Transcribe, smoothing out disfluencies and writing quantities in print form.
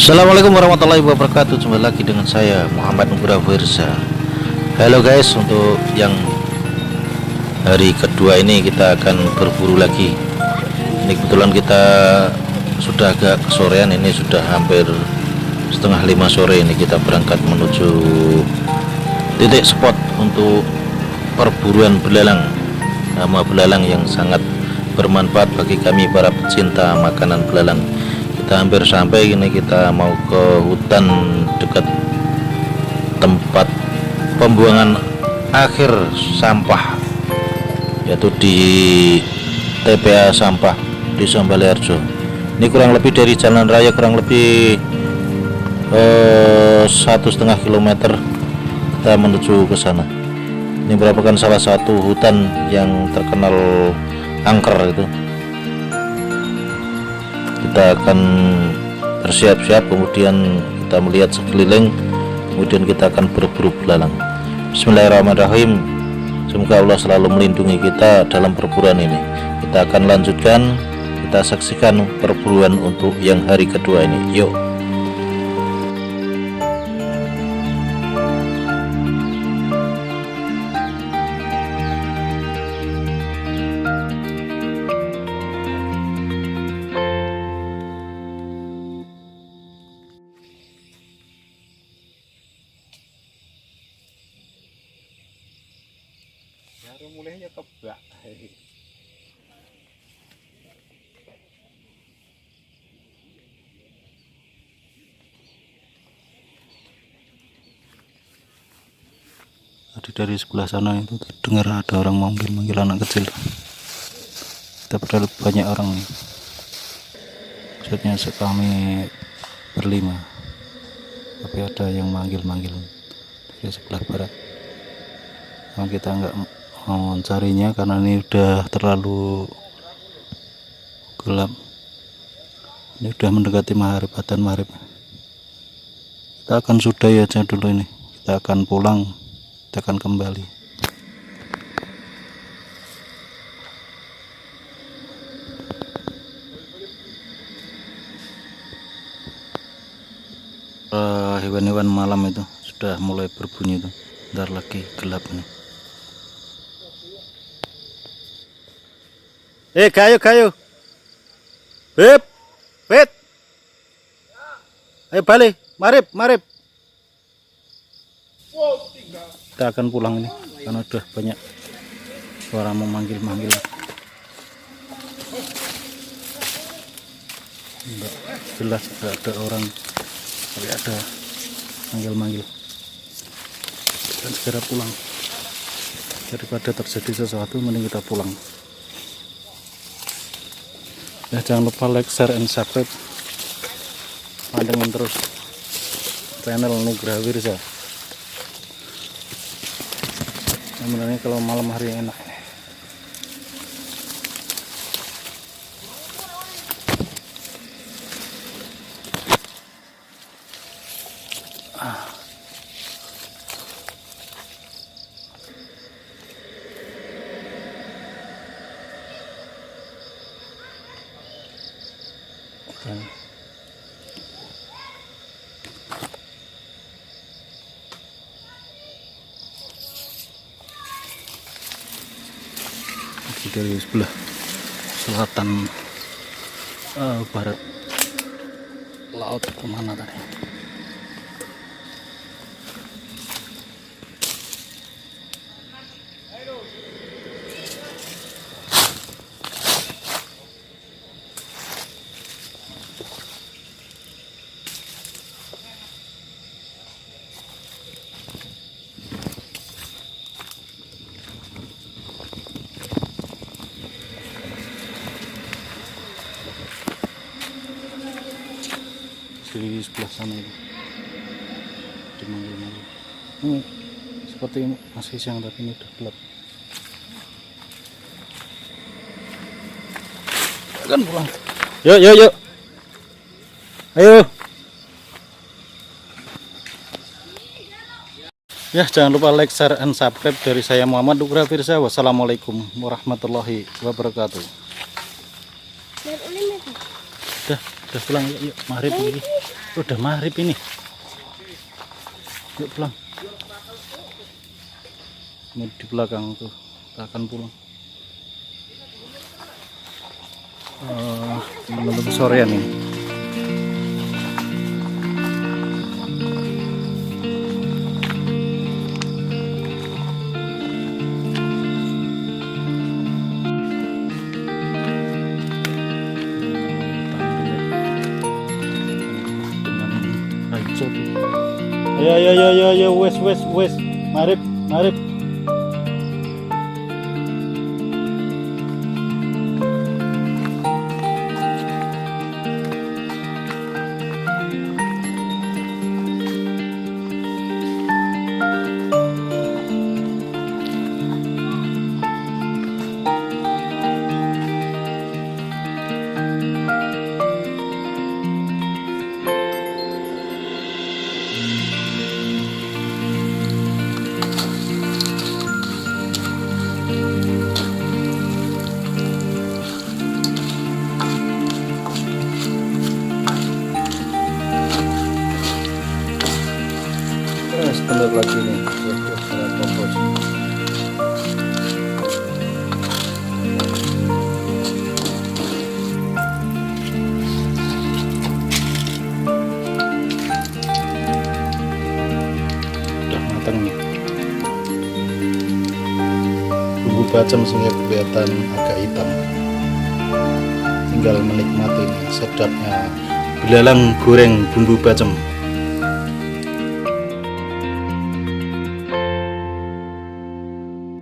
Assalamualaikum warahmatullahi wabarakatuh. Jumpa lagi dengan saya Muhammad Nugraha Firza. Halo guys, untuk yang hari kedua ini kita akan berburu lagi. Ini kebetulan kita sudah agak kesorean, ini sudah hampir setengah 5 sore. Ini kita berangkat menuju titik spot untuk perburuan belalang. Nama belalang yang sangat bermanfaat bagi kami para pecinta makanan belalang. Kita hampir sampai, ini kita mau ke hutan dekat tempat pembuangan akhir sampah, yaitu di TPA sampah di Balearjo. Ini kurang lebih dari jalan raya kurang lebih 1,5 kilometer kita menuju ke sana. Ini merupakan salah satu hutan yang terkenal angker itu. Kita akan bersiap-siap, kemudian kita melihat sekeliling, kemudian kita akan berburu belalang. Bismillahirrahmanirrahim. Semoga Allah selalu melindungi kita dalam perburuan ini. Kita akan lanjutkan, kita saksikan perburuan untuk yang hari kedua ini. Yuk. Mulainya kebak. Tadi dari sebelah sana itu terdengar ada orang manggil anak kecil. Kita padahal banyak orang nih. Maksudnya kami berlima, tapi ada yang manggil dari sebelah barat. Nah, kita nggak mau mencarinya karena ini udah terlalu gelap. Ini udah mendekati maghrib, adzan maghrib. Kita akan sudahi aja dulu ini. Kita akan pulang, kita akan kembali. Hewan-hewan malam itu sudah mulai berbunyi tuh. Bentar lagi gelap nih. Kayu. Beb. Ayo balik, marip. Kita akan pulang ini karena udah banyak suara memanggil. Enggak jelas, enggak ada orang, tapi ada manggil. Dan segera pulang. Daripada terjadi sesuatu, mending kita pulang. Ya, jangan lupa like, share, and subscribe. Pantengin terus channel Nugraha Firza. Sebenarnya kalau malam hari enak. Dari sebelah selatan barat laut kemana tadi? Di sebelah sana itu dimanggil. Ini seperti masih siang tapi ini udah gelap. Kan pulang. Yuk. Ayo. Ya, jangan lupa like, share, and subscribe dari saya Muhammad Nugraha Firza. Wassalamualaikum warahmatullahi wabarakatuh. Udah pulang, yuk maghrib lagi. Udah maghrib ini. Yuk pulang. Ini di belakang tuh, kita akan pulang. Menunggu kesorean ini. Ya, wes, marip. Sebentar lagi nih, kompos. Udah matang nih. Bumbu bacem sehingga kelihatan agak hitam. Tinggal menikmati sedapnya belalang goreng bumbu bacem.